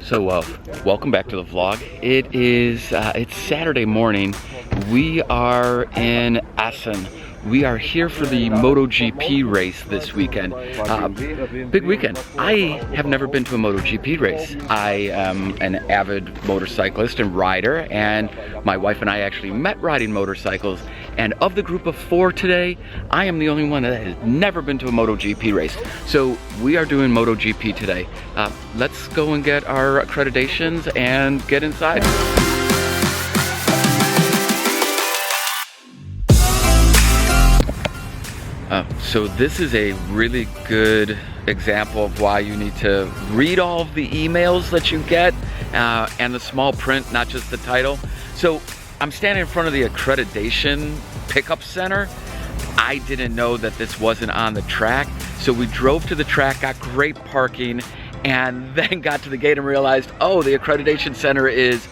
So welcome back to the vlog. It's Saturday morning. We are in Assen. We are here for the Moto GP race this weekend. Big weekend. I have never been to a Moto GP race. I am an avid motorcyclist and rider, and my wife and I actually met riding motorcycles. And of the group of 4 today, I am the only one that has never been to a Moto GP race. So we are doing Moto GP today. Let's go and get our accreditations and get inside. So this is a really good example of why you need to read all of the emails that you get and the small print, not just the title. So I'm standing in front of the accreditation pickup center. I didn't know that this wasn't on the track. So we drove to the track, got great parking, and then got to the gate and realized, oh, the accreditation center is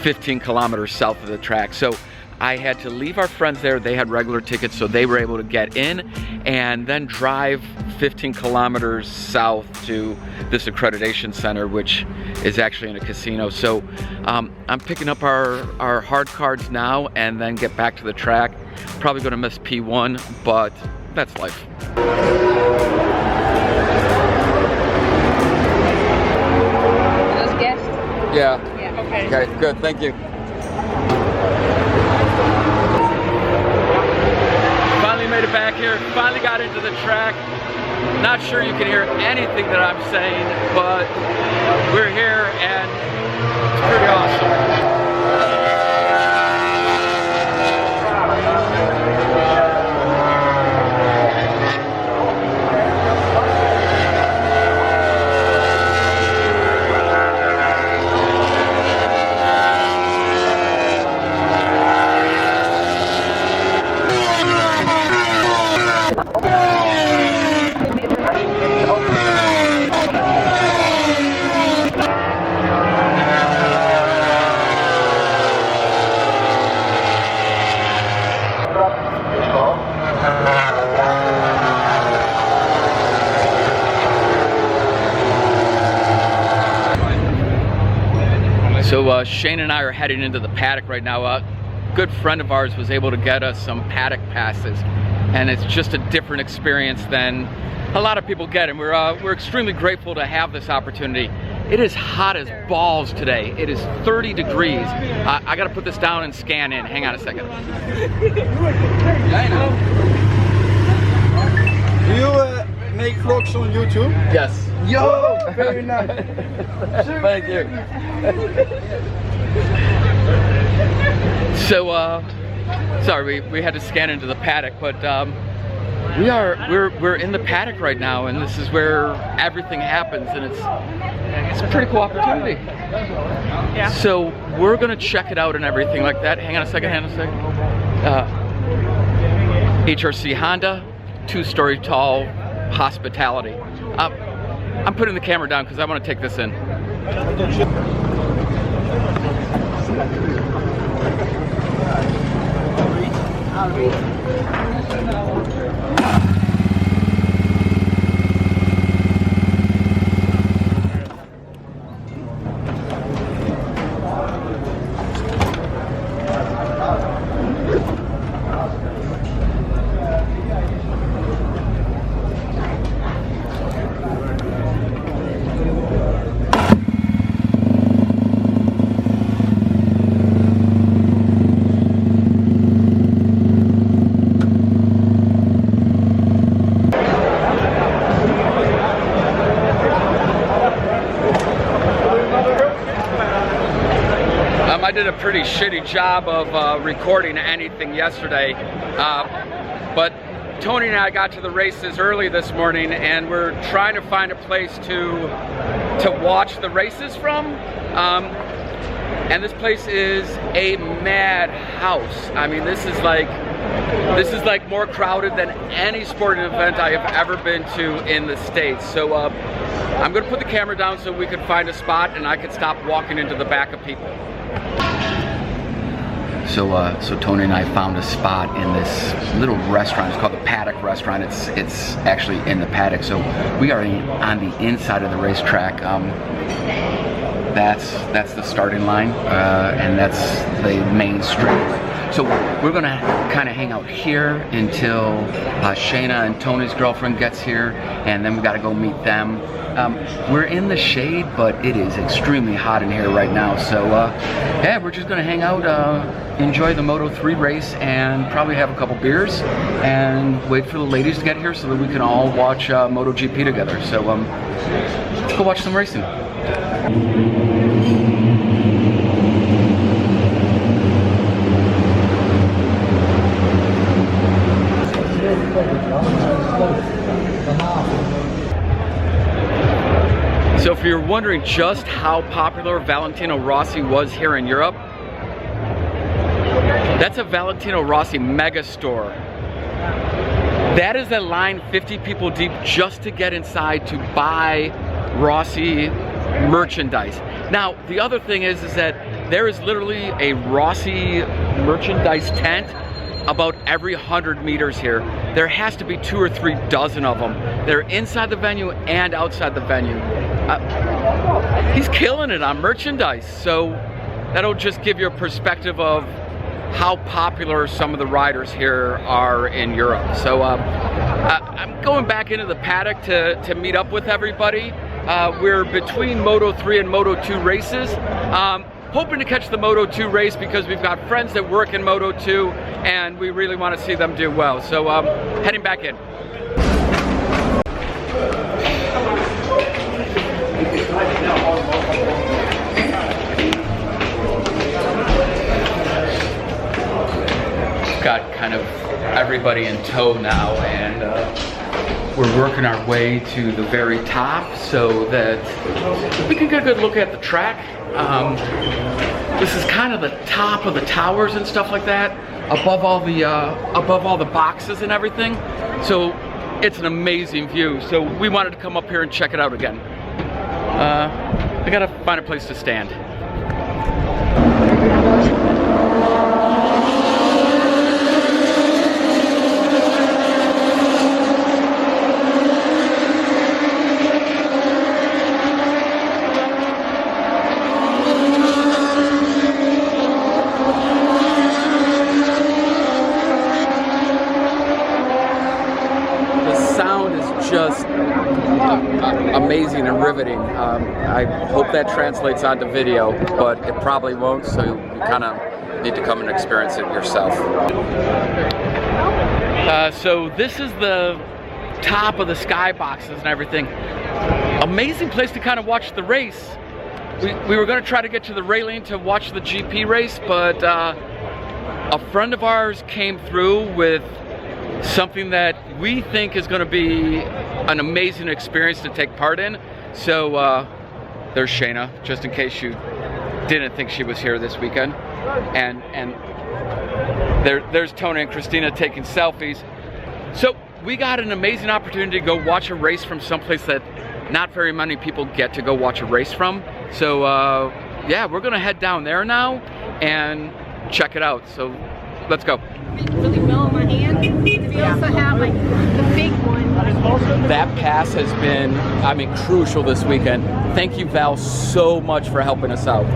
15 kilometers south of the track. So I had to leave our friends there. They had regular tickets, so they were able to get in and then drive 15 kilometers south to this accreditation center, which is actually in a casino. So I'm picking up our hard cards now and then get back to the track. Probably gonna miss P1, but that's life. Those guests? Yeah. Yeah, okay. Okay, good, thank you. Finally made it back here, finally got into the track. Not sure you can hear anything that I'm saying, but we're here and it's pretty awesome. So Shane and I are heading into the paddock right now. A good friend of ours was able to get us some paddock passes, and it's just a different experience than a lot of people get, and we're extremely grateful to have this opportunity. It is hot as balls today. It is 30 degrees. I gotta put this down and scan in. Hang on a second. Do you make vlogs on YouTube? Yes. Yo, very nice. Thank you. So, sorry, we had to scan into the paddock, but we're in the paddock right now, and this is where everything happens, and it's a pretty cool opportunity. Yeah. So we're gonna check it out and everything like that. Hang on a second. HRC Honda, 2-story tall hospitality. I'm putting the camera down because I want to take this in. I did a pretty shitty job of recording anything yesterday, but Tony and I got to the races early this morning, and we're trying to find a place to watch the races from. And this place is a mad house. I mean, this is like more crowded than any sporting event I have ever been to in the States. So I'm gonna put the camera down so we can find a spot and I can stop walking into the back of people. So Tony and I found a spot in this little restaurant. It's called the Paddock Restaurant. It's actually in the paddock. So we are on the inside of the racetrack. That's the starting line, and that's the main straight. So we're gonna kind of hang out here until Shayna and Tony's girlfriend gets here, and then we gotta go meet them. We're in the shade, but it is extremely hot in here right now. So yeah, we're just gonna hang out, enjoy the Moto 3 race, and probably have a couple beers, and wait for the ladies to get here so that we can all watch Moto GP together. So let's go watch some racing. So if you're wondering just how popular Valentino Rossi was here in Europe, that's a Valentino Rossi mega store. That is a line 50 people deep just to get inside to buy Rossi merchandise. Now, the other thing is that there is literally a Rossi merchandise tent about every 100 meters here. There has to be 2 or 3 dozen of them. They're inside the venue and outside the venue. He's killing it on merchandise, so that'll just give you a perspective of how popular some of the riders here are in Europe. So I'm going back into the paddock to meet up with everybody. We're between Moto 3 and Moto 2 races. Hoping to catch the Moto 2 race because we've got friends that work in Moto 2 and we really want to see them do well. So heading back in. Got kind of everybody in tow now, and we're working our way to the very top so that we can get a good look at the track. This is kind of the top of the towers and stuff like that, above all the boxes and everything. So it's an amazing view. So we wanted to come up here and check it out again. I gotta find a place to stand. Just amazing and riveting. I hope that translates onto video, but it probably won't, so you kind of need to come and experience it yourself. So this is the top of the sky boxes and everything. Amazing place to kind of watch the race. We were going to try to get to the railing to watch the GP race, but a friend of ours came through with something that we think is going to be an amazing experience to take part in. So there's Shayna, just in case you didn't think she was here this weekend, and there's Tony and Christina taking selfies. So we got an amazing opportunity to go watch a race from someplace that not very many people get to go watch a race from. So yeah, we're gonna head down there now and check it out. So let's go. Really well in my hand. We also have like the big one. That pass has been, I mean, crucial this weekend. Thank you, Val, so much for helping us out.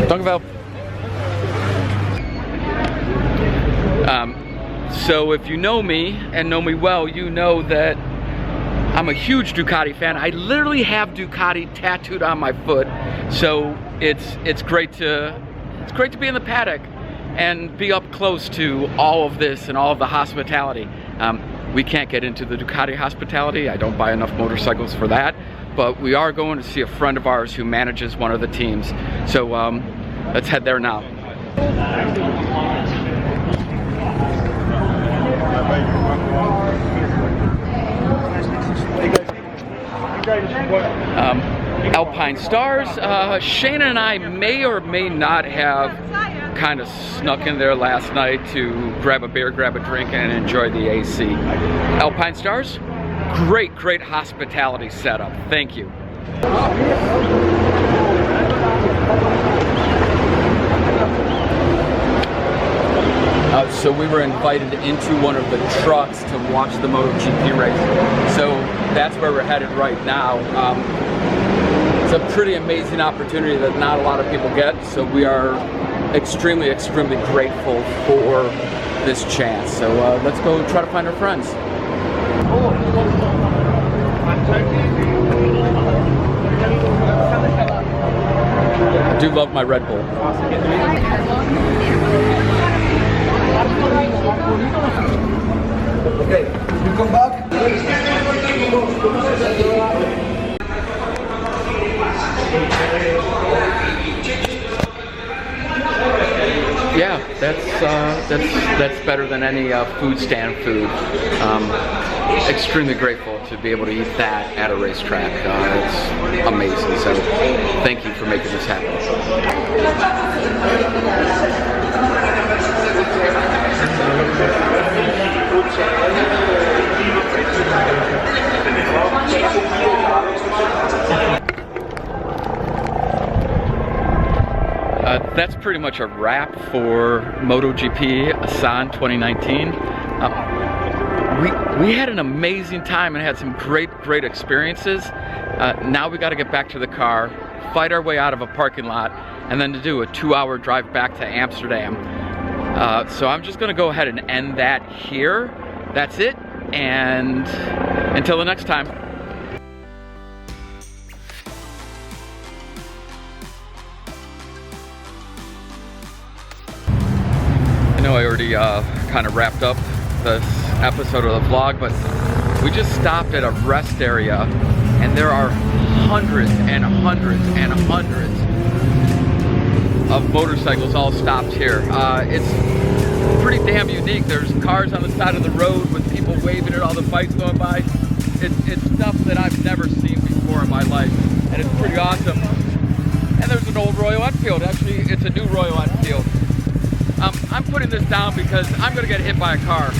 Thank you, Val. So if you know me and know me well, you know that I'm a huge Ducati fan. I literally have Ducati tattooed on my foot. So it's great to be in the paddock and be up close to all of this and all of the hospitality. We can't get into the Ducati hospitality. I don't buy enough motorcycles for that, but we are going to see a friend of ours who manages one of the teams. So let's head there now. Alpine Stars. Shayna and I may or may not have kind of snuck in there last night to grab a beer, grab a drink, and enjoy the AC. Alpine Stars, great hospitality setup. Thank you. So we were invited into one of the trucks to watch the Moto GP race. So that's where we're headed right now. It's a pretty amazing opportunity that not a lot of people get. So we are extremely, extremely grateful for this chance. So let's go try to find our friends. I do love my Red Bull. Okay, you come back. Yeah, that's better than any food stand food. Extremely grateful to be able to eat that at a racetrack. It's amazing. So thank you for making this happen. That's pretty much a wrap for Moto GP Assen 2019. We had an amazing time and had some great experiences. Now we got to get back to the car, fight our way out of a parking lot, and then to do a 2-hour drive back to Amsterdam. So I'm just gonna go ahead and end that here. That's it, and until the next time. I know I already kind of wrapped up this episode of the vlog, but we just stopped at a rest area and there are hundreds and hundreds and hundreds of motorcycles all stopped here. It's pretty damn unique. There's cars on the side of the road with people waving at all the bikes going by. It's stuff that I've never seen before in my life, and it's pretty awesome. And there's an old Royal Enfield. Actually, it's a new Royal Enfield. I'm putting this down because I'm gonna get hit by a car.